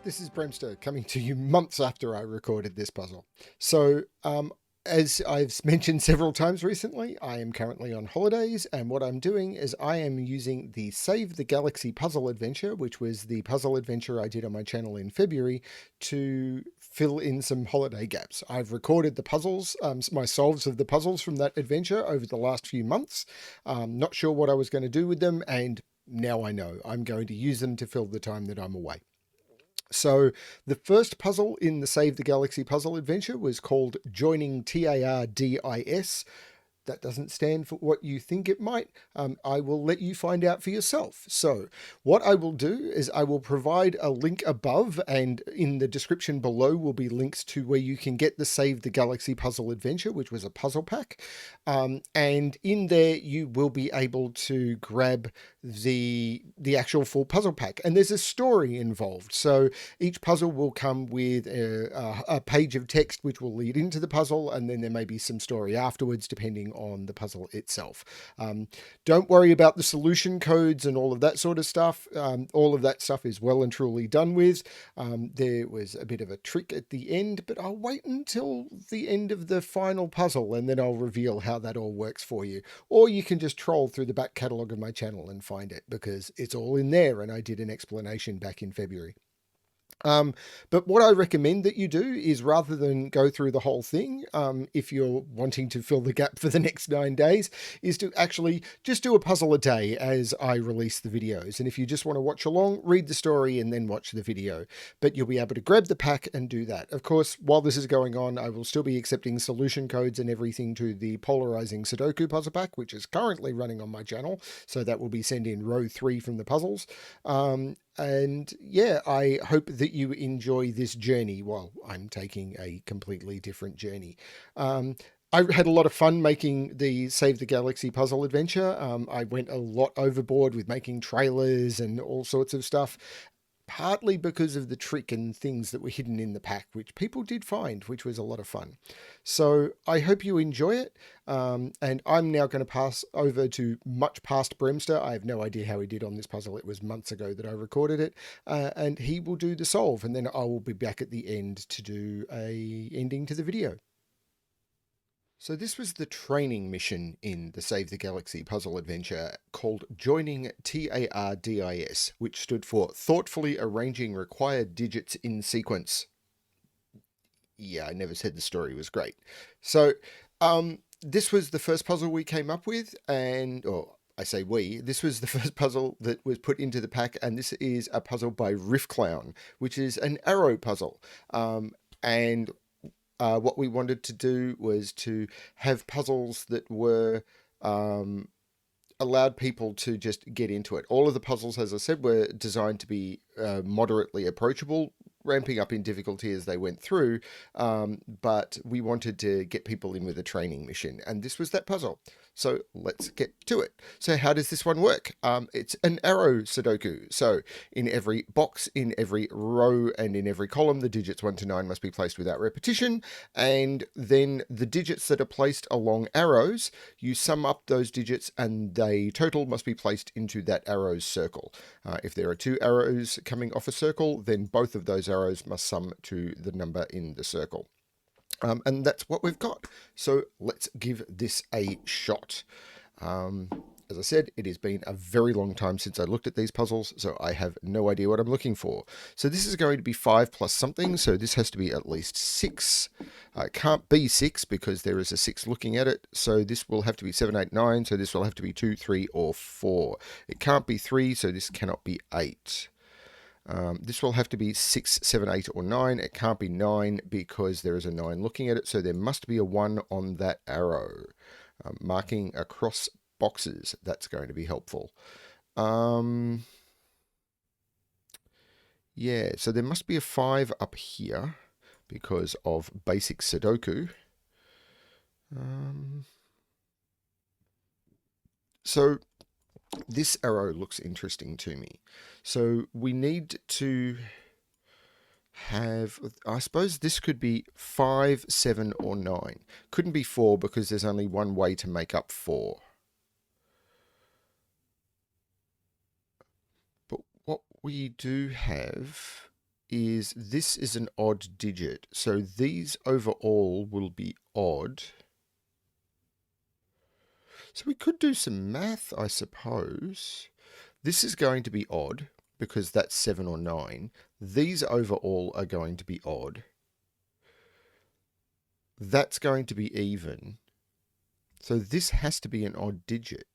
This is BremSter coming to you months after I recorded this puzzle. So, as I've mentioned several times recently, I am currently on holidays, and what I'm doing is I am using the Save the Galaxy Puzzle Adventure, which was the puzzle adventure I did on my channel in February, to fill in some holiday gaps. I've recorded the puzzles, my solves of the puzzles from that adventure over the last few months. Not sure what I was going to do with them, and now I know. I'm going to use them to fill the time that I'm away. So the first puzzle in the Save the Galaxy puzzle adventure was called Joining T.A.R.D.I.S. That doesn't stand for what you think it might. I will let you find out for yourself. So what I will do is I will provide a link above, and in the description below will be links to where you can get the Save the Galaxy Puzzle Adventure, which was a puzzle pack. And in there you will be able to grab the actual full puzzle pack. And there's a story involved. So each puzzle will come with a page of text which will lead into the puzzle, and then there may be some story afterwards depending on the puzzle itself. Don't worry about the solution codes and all of that sort of stuff. All of that stuff is well and truly done with. There was a bit of a trick at the end, but I'll wait until the end of the final puzzle and then I'll reveal how that all works for you. Or you can just troll through the back catalogue of my channel and find it, because it's all in there and I did an explanation back in February. But what I recommend that you do is, rather than go through the whole thing, if you're wanting to fill the gap for the next 9 days, is to actually just do a puzzle a day as I release the videos. And if you just want to watch along, read the story and then watch the video. But you'll be able to grab the pack and do that. Of course, while this is going on, I will still be accepting solution codes and everything to the Polarizing Sudoku Puzzle Pack, which is currently running on my channel. So that will be sent in row 3 from the puzzles. And yeah, I hope that you enjoy this journey while I'm taking a completely different journey. I had a lot of fun making the Save the Galaxy puzzle adventure. I went a lot overboard with making trailers and all sorts of stuff, partly because of the trick and things that were hidden in the pack, which people did find, which was a lot of fun. So I hope you enjoy it. And I'm now going to pass over to much past BremSter. I have no idea how he did on this puzzle. It was months ago that I recorded it. And he will do the solve, and then I will be back at the end to do a ending to the video. So this was the training mission in the Save the Galaxy puzzle adventure, called Joining T.A.R.D.I.S, which stood for Thoughtfully Arranging Required Digits in Sequence. Yeah, I never said the story was great. So this was the first puzzle we came up with, and, or I say we, this was the first puzzle that was put into the pack, and this is a puzzle by Riffclown, which is an arrow puzzle. What we wanted to do was to have puzzles that were allowed people to just get into it. All of the puzzles, as I said, were designed to be moderately approachable, ramping up in difficulty as they went through, but we wanted to get people in with a training mission, and this was that puzzle. So let's get to it. So how does this one work? It's an arrow Sudoku. So in every box, in every row, and in every column, the digits 1 to 9 must be placed without repetition. And then the digits that are placed along arrows, you sum up those digits and they total must be placed into that arrow's circle. If there are 2 arrows coming off a circle, then both of those arrows must sum to the number in the circle. And that's what we've got. So let's give this a shot. As I said, it has been a very long time since I looked at these puzzles, so I have no idea what I'm looking for. So this is going to be 5 plus something, so this has to be at least 6. It can't be 6 because there is a 6 looking at it, so this will have to be 7, 8, 9, so this will have to be 2, 3, or 4. It can't be 3, so this cannot be 8. This will have to be 6, 7, 8, or 9. It can't be 9 because there is a 9 looking at it, so there must be a 1 on that arrow. Marking across boxes, that's going to be helpful. Yeah, so there must be a 5 up here because of basic Sudoku. So this arrow looks interesting to me. So we need to have, I suppose this could be 5, 7, or 9. Couldn't be 4 because there's only one way to make up 4. But what we do have is this is an odd digit. So these overall will be odd. So we could do some math, I suppose. This is going to be odd because that's 7 or 9. These overall are going to be odd. That's going to be even. So this has to be an odd digit.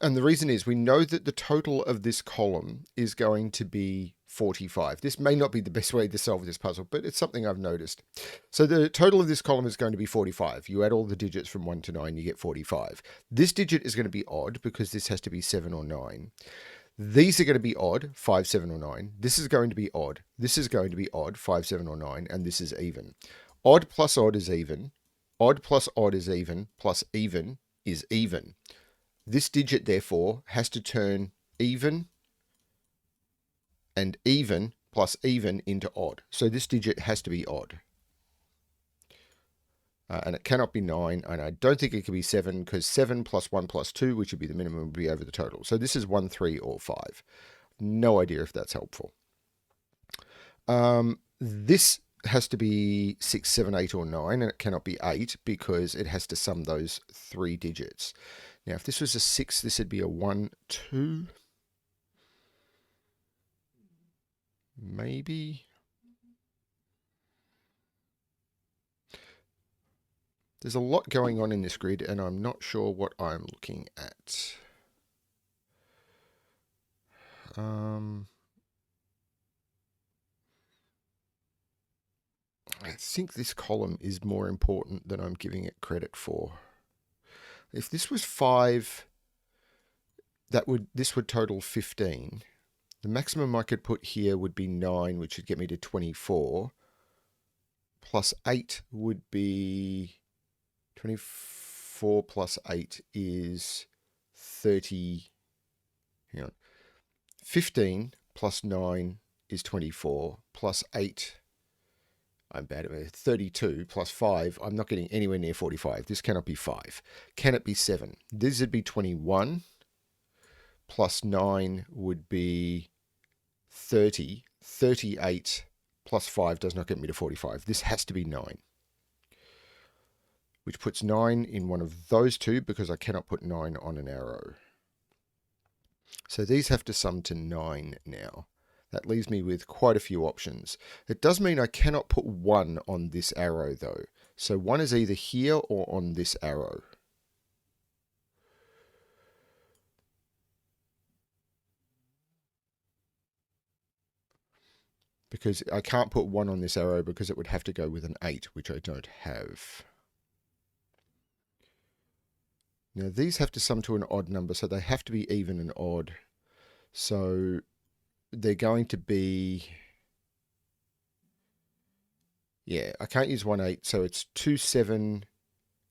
And the reason is we know that the total of this column is going to be 45. This may not be the best way to solve this puzzle, but it's something I've noticed. So the total of this column is going to be 45. You add all the digits from 1 to 9, you get 45. This digit is going to be odd because this has to be 7 or 9. These are going to be odd, 5, 7, or 9. This is going to be odd. This is going to be odd, 5, 7, or 9. And this is even. Odd plus odd is even. Odd plus odd is even. Plus even is even. This digit, therefore, has to turn even and even plus even into odd. So this digit has to be odd. And it cannot be 9, and I don't think it can be 7, because 7 plus 1 plus 2, which would be the minimum, would be over the total. So this is 1, 3, or 5. No idea if that's helpful. This has to be 6, 7, 8, or 9, and it cannot be 8 because it has to sum those 3 digits. Now, if this was a 6, this would be a 1, 2. Maybe. There's a lot going on in this grid, and I'm not sure what I'm looking at. I think this column is more important than I'm giving it credit for. If this was 5, this would total 15. The maximum I could put here would be 9, which would get me to 24. Plus 8 would be 24 plus 8 is 30. Hang on. 15 plus 9 is 24. Plus 8, I'm bad at it, 32 plus 5, I'm not getting anywhere near 45. This cannot be 5. Can it be 7? This would be 21. Plus 9 would be 30. 38 plus 5 does not get me to 45. This has to be 9. Which puts 9 in one of those two because I cannot put 9 on an arrow. So these have to sum to 9 now. That leaves me with quite a few options. It does mean I cannot put 1 on this arrow though. So 1 is either here or on this arrow. Because I can't put 1 on this arrow because it would have to go with an 8, which I don't have. Now these have to sum to an odd number, so they have to be even and odd. So they're going to be, yeah, I can't use 1, 8, so it's 2, 7,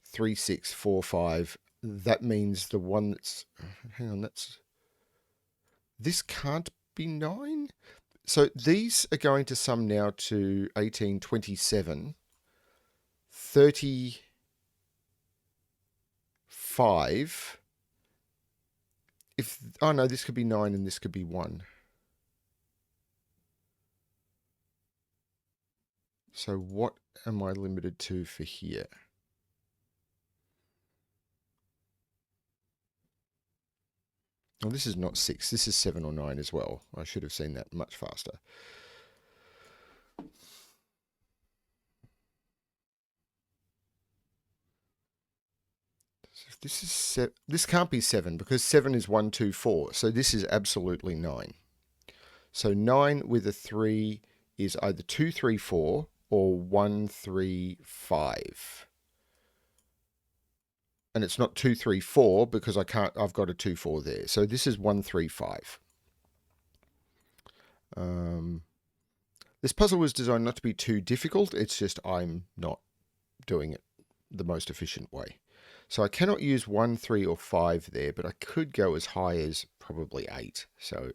3, 6, 4, 5. That means the one that's, hang on, this can't be 9? So these are going to sum now to 18, 27, 35. Oh no, this could be 9 and this could be 1. So what am I limited to for here? Well, this is not 6. This is 7 or 9 as well. I should have seen that much faster. This can't be 7 because 7 is 1, 2, 4. So this is absolutely 9. So 9 with a 3 is either 2, 3, 4 or 1, 3, 5. And it's not 2, 3, 4 because I've got a 2, 4 there. So this is 1, 3, 5. This puzzle was designed not to be too difficult. It's just I'm not doing it the most efficient way. So I cannot use 1, 3, or 5 there, but I could go as high as probably 8. So,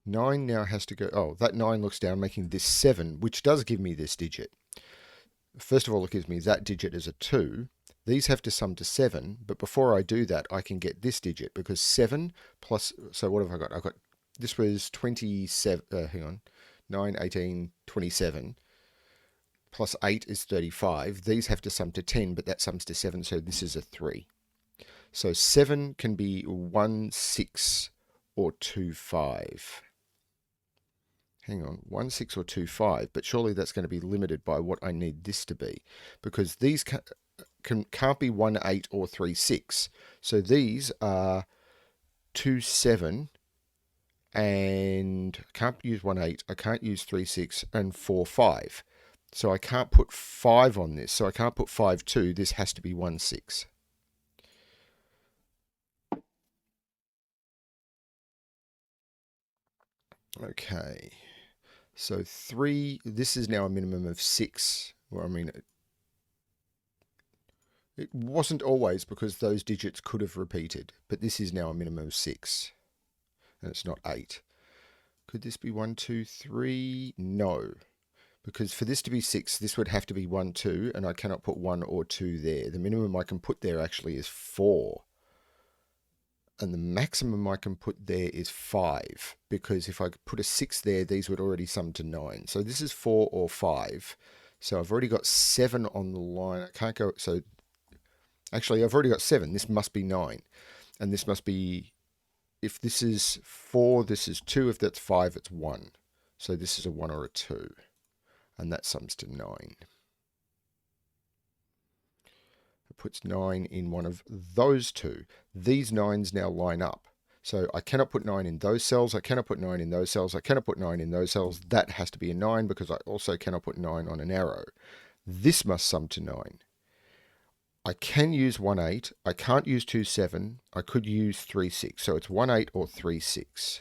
9 now has to go, oh, that 9 looks down, making this 7, which does give me this digit. First of all, it gives me that digit as a 2. These have to sum to 7, but before I do that, I can get this digit, because 7 plus, so what have I got? I've got, this was 27, hang on, 9, 18, 27, plus 8 is 35. These have to sum to 10, but that sums to 7, so this is a 3. So 7 can be 1, 6, or 2, 5. Hang on, 1, 6, or 2, 5, but surely that's going to be limited by what I need this to be, because these can't be 1, 8, or 3, 6. So these are 2, 7, and I can't use 1, 8, I can't use 3, 6, and 4, 5. So I can't put 5 on this, so I can't put 5, 2. This has to be 1, 6. Okay, so 3, this is now a minimum of 6. Well, I mean, it wasn't always, because those digits could have repeated, but this is now a minimum of 6, and it's not 8. Could this be 1, 2, 3? No, because for this to be 6, this would have to be 1, 2, and I cannot put 1 or 2 there. The minimum I can put there actually is 4. And the maximum I can put there is 5, because if I put a 6 there, these would already sum to 9. So this is 4 or 5. So I've already got 7 on the line. I can't go, so actually I've already got 7. This must be 9. And this must be, if this is 4, this is 2. If that's 5, it's 1. So this is a 1 or a 2. And that sums to 9. Puts 9 in one of those two. These 9s now line up. So I cannot put 9 in those cells. I cannot put 9 in those cells. I cannot put 9 in those cells. That has to be a 9, because I also cannot put 9 on an arrow. This must sum to 9. I can use 1, 8. I can't use 2, 7. I could use 3, 6. So it's 1, 8 or 3, 6.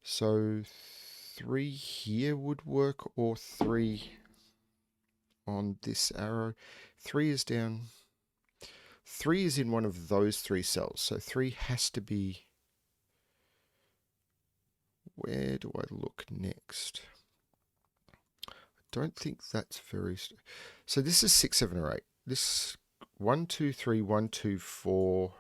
So 3 here would work, or 3 on this arrow. 3 is down. 3 is in one of those 3 cells. So 3 has to be... Where do I look next? I don't think that's very... So this is 6, 7, or 8. This 1, 2, 3, 1, 2, 4...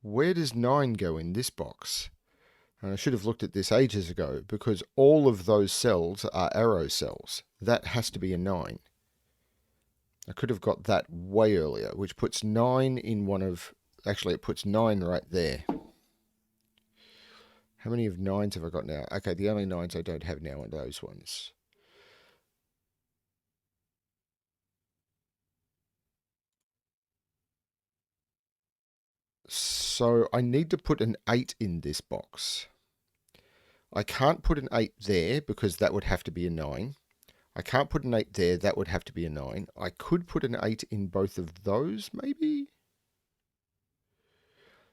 Where does 9 go in this box? And I should have looked at this ages ago, because all of those cells are arrow cells. That has to be a 9. I could have got that way earlier, which puts 9 in one of... Actually, it puts 9 right there. How many of 9s have I got now? Okay, the only 9s I don't have now are those ones. So I need to put an 8 in this box. I can't put an 8 there, because that would have to be a 9. I can't put an 8 there, that would have to be a 9. I could put an 8 in both of those, maybe?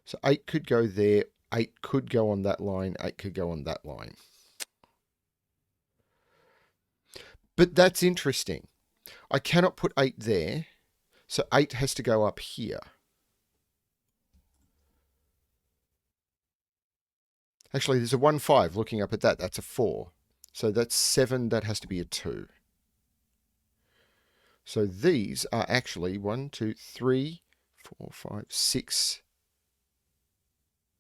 So 8 could go there, 8 could go on that line, 8 could go on that line. But that's interesting. I cannot put 8 there, so 8 has to go up here. Actually, there's a 1, 5. Looking up at that, that's a 4. So that's 7, that has to be a 2. So these are actually 1, 2, 3, 4, 5, 6.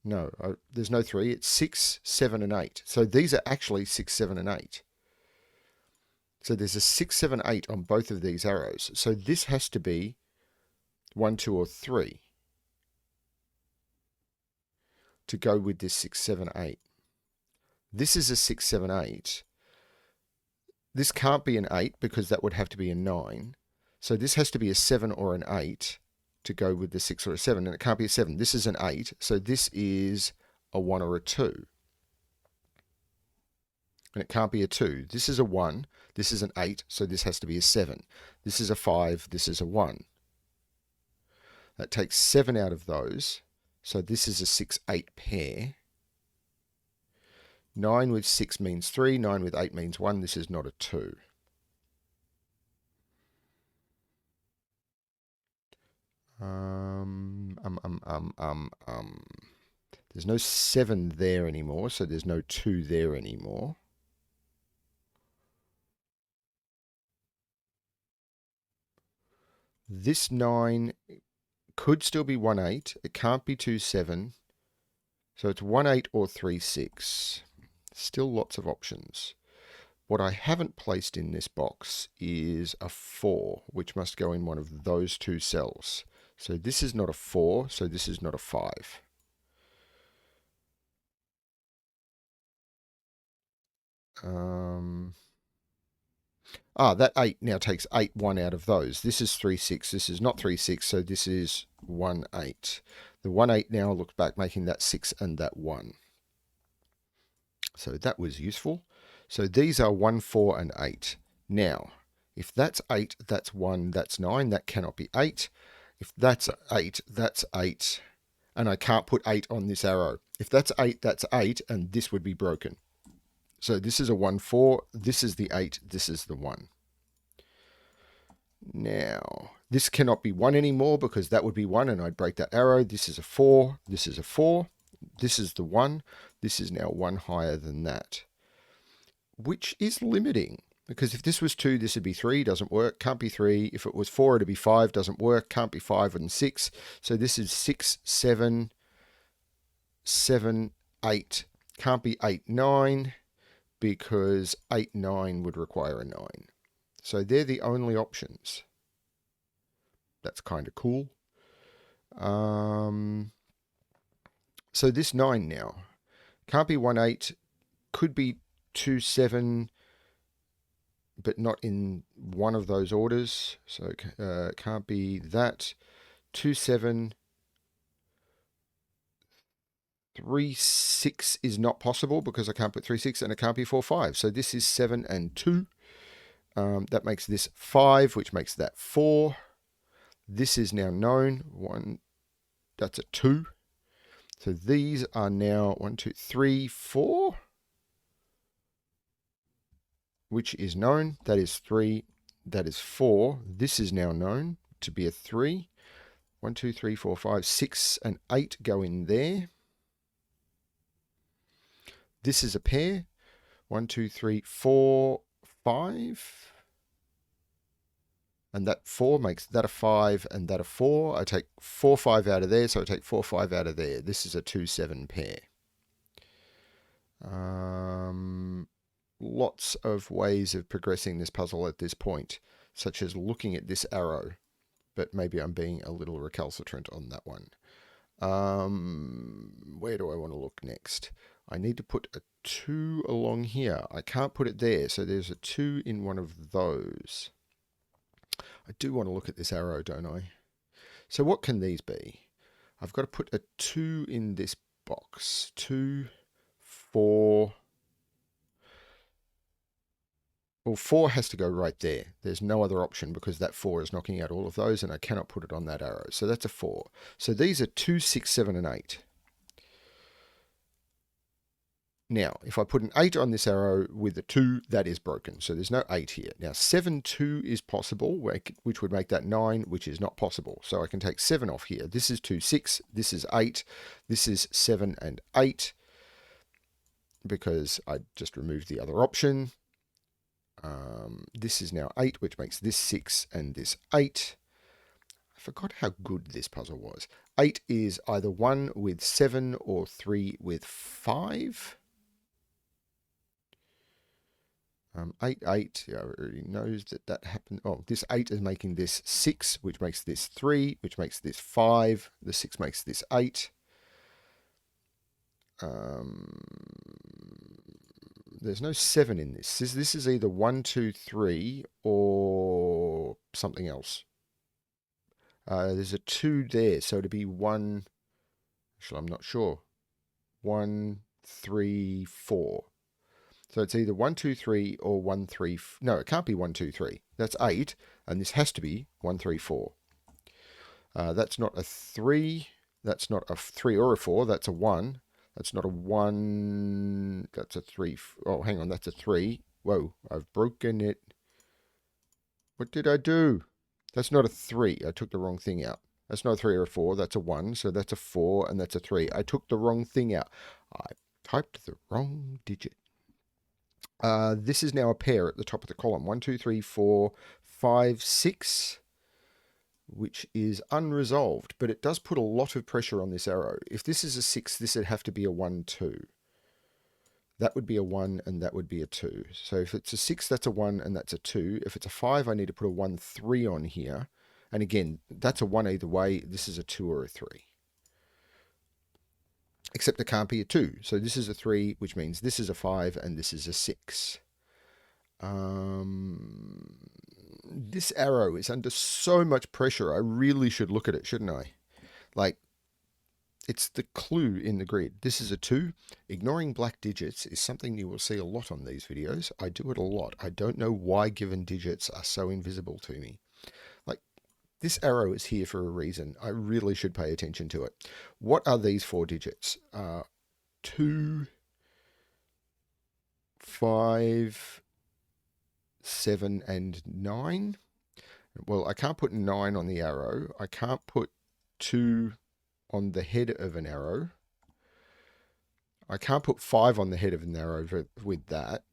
No, there's no 3. It's 6, 7, and 8. So these are actually 6, 7, and 8. So there's a 6, 7, 8 on both of these arrows. So this has to be 1, 2, or 3 to go with this 6, 7, 8. This is a 6, 7, 8. This can't be an 8 because that would have to be a 9. So this has to be a 7 or an 8 to go with the 6 or a 7, and it can't be a 7. This is an 8, so this is a 1 or a 2. And it can't be a 2. This is a 1, this is an 8, so this has to be a 7. This is a 5, this is a 1. That takes 7 out of those, so this is a 6-8 pair. 9 with 6 means 3, 9 with 8 means 1, this is not a 2. There's no 7 there anymore, so there's no 2 there anymore. This 9 could still be 1-8. It can't be 2-7. So it's 1-8 or 3-6. Still lots of options. What I haven't placed in this box is a 4, which must go in one of those two cells. So this is not a 4, so this is not a 5. That 8 now takes 8, 1 out of those. This is 3-6. This is not 3-6, so this is 1-8. The 1-8 now looks back, making that 6 and that 1. So that was useful. So these are 1, 4, and 8. Now, if that's 8, that's 1, that's 9. That cannot be 8. If that's 8, that's 8. And I can't put 8 on this arrow. If that's 8, that's 8, and this would be broken. So this is a 1, 4. This is the 8. This is the 1. Now, this cannot be 1 anymore because that would be 1 and I'd break that arrow. This is a 4. This is a 4. This is the 1. This is now 1 higher than that, which is limiting because if this was 2, this would be 3. Doesn't work. Can't be 3. If it was 4, it'd be 5. Doesn't work. Can't be 5 and 6. So this is 6, 7, 7, 8. Can't be 8, 9 because 8, 9 would require a 9. So they're the only options. That's kind of cool. So this 9 now. Can't be 1, 8. Could be 2, 7, but not in one of those orders. So can't be that. 2, 7. 3, 6 is not possible because I can't put 3, 6, and it can't be 4, 5. So this is 7 and 2. That makes this 5, which makes that 4. This is now known. 1, that's a 2. So these are now 1, 2, 3, 4, which is known. That is 3. That is 4. This is now known to be a 3. 1, 2, 3, 4, 5, 6, and 8 go in there. This is a pair. 1, 2, 3, 4, 5. And that 4 makes that a 5 and that a 4. I take 4, 5 out of there, so I take 4, 5 out of there. This is a 2, 7 pair. Lots of ways of progressing this puzzle at this point, such as looking at this arrow, but maybe I'm being a little recalcitrant on that one. Where do I want to look next? I need to put a 2 along here. I can't put it there, so there's a 2 in one of those. I do want to look at this arrow, don't I? So what can these be? I've got to put a 2 in this box. 2, 4. Well, 4 has to go right there. There's no other option because that 4 is knocking out all of those and I cannot put it on that arrow. So that's a 4. So these are 2, 6, 7, and 8. Now, if I put an 8 on this arrow with a 2, that is broken. So there's no 8 here. Now, 7, 2 is possible, which would make that 9, which is not possible. So I can take 7 off here. This is 2, 6. This is 8. This is 7 and 8 because I just removed the other option. This is now 8, which makes this 6 and this 8. I forgot how good this puzzle was. 8 is either 1 with 7 or 3 with 5. 8, 8, yeah, already knows that happened. Oh, this 8 is making this 6, which makes this 3, which makes this 5. The 6 makes this 8. there's no 7 in this. This is either 1, 2, 3 or something else. There's a 2 there, so it'd be 1. Actually, I'm not sure. 1, 3, 4. So it's either 1, 2, 3 or 1, 3. No, it can't be 1, 2, 3. That's 8, and this has to be 1, 3, 4. That's not a 3. That's not a 3 or a 4. That's a 1. That's not a 1. That's a 3. Oh, hang on. That's a 3. Whoa, I've broken it. What did I do? That's not a 3. I took the wrong thing out. That's not a 3 or a 4. That's a 1. So that's a 4 and that's a 3. I took the wrong thing out. I typed the wrong digit. This is now a pair at the top of the column. 1, 2, 3, 4, 5, 6, which is unresolved, but it does put a lot of pressure on this arrow. If this is a 6, this would have to be a 1, 2. That would be a 1 and that would be a 2. So if it's a 6, that's a 1 and that's a 2. If it's a 5, I need to put a 1, 3 on here. And again, that's a 1 either way. This is a 2 or a 3. Except it can't be a 2. So this is a 3, which means this is a 5 and this is a 6. This arrow is under so much pressure. I really should look at it, shouldn't I? Like, it's the clue in the grid. This is a 2. Ignoring black digits is something you will see a lot on these videos. I do it a lot. I don't know why given digits are so invisible to me. Like, this arrow is here for a reason. I really should pay attention to it. What are these 4 digits? 2, 5, 7, and 9. Well, I can't put 9 on the arrow. I can't put 2 on the head of an arrow. I can't put 5 on the head of an arrow with that.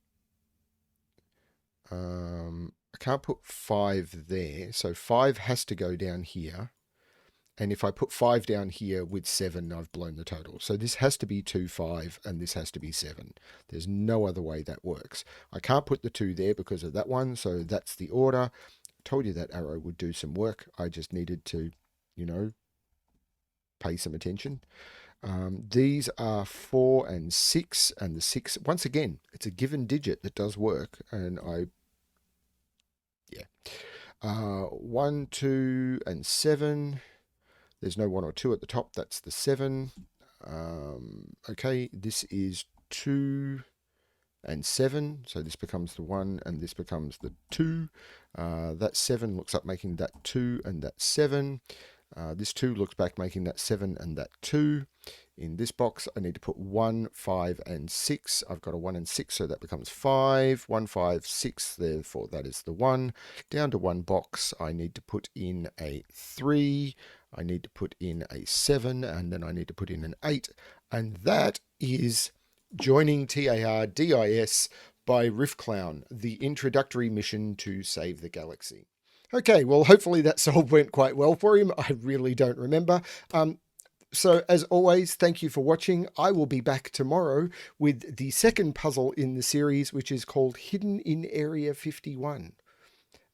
I can't put 5 there. So 5 has to go down here. And if I put 5 down here with 7, I've blown the total. So this has to be 2, 5, and this has to be 7. There's no other way that works. I can't put the 2 there because of that one, so that's the order. I told you that arrow would do some work. I just needed to, you know, pay some attention. These are 4 and 6, and the 6, once again, it's a given digit that does work, and 1, 2, and 7. There's no 1 or 2 at the top. That's the 7. Okay, this is 2 and 7. So this becomes the 1 and this becomes the 2. That 7 looks up making that 2 and that 7. This 2 looks back making that 7 and that 2. In this box, I need to put 1, 5, and 6. I've got a 1 and 6, so that becomes 5. 1, 5, 6, therefore that is the 1. Down to 1 box, I need to put in a 3. I need to put in a 7, and then I need to put in an 8. And that is Joining T.A.R.D.I.S by Riffclown, the introductory mission to save the galaxy. Okay, well, hopefully that solve went quite well for him. I really don't remember. So as always, thank you for watching. I will be back tomorrow with the second puzzle in the series, which is called Hidden in Area 51.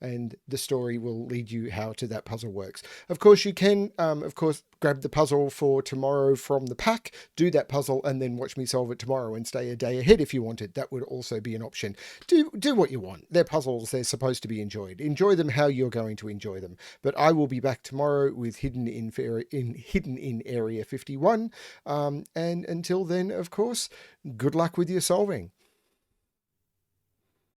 And the story will lead you how that puzzle works. Of course, you can, grab the puzzle for tomorrow from the pack, do that puzzle, and then watch me solve it tomorrow and stay a day ahead if you wanted. That would also be an option. Do what you want. They're puzzles. They're supposed to be enjoyed. Enjoy them how you're going to enjoy them. But I will be back tomorrow with Hidden in Area 51. And until then, of course, good luck with your solving.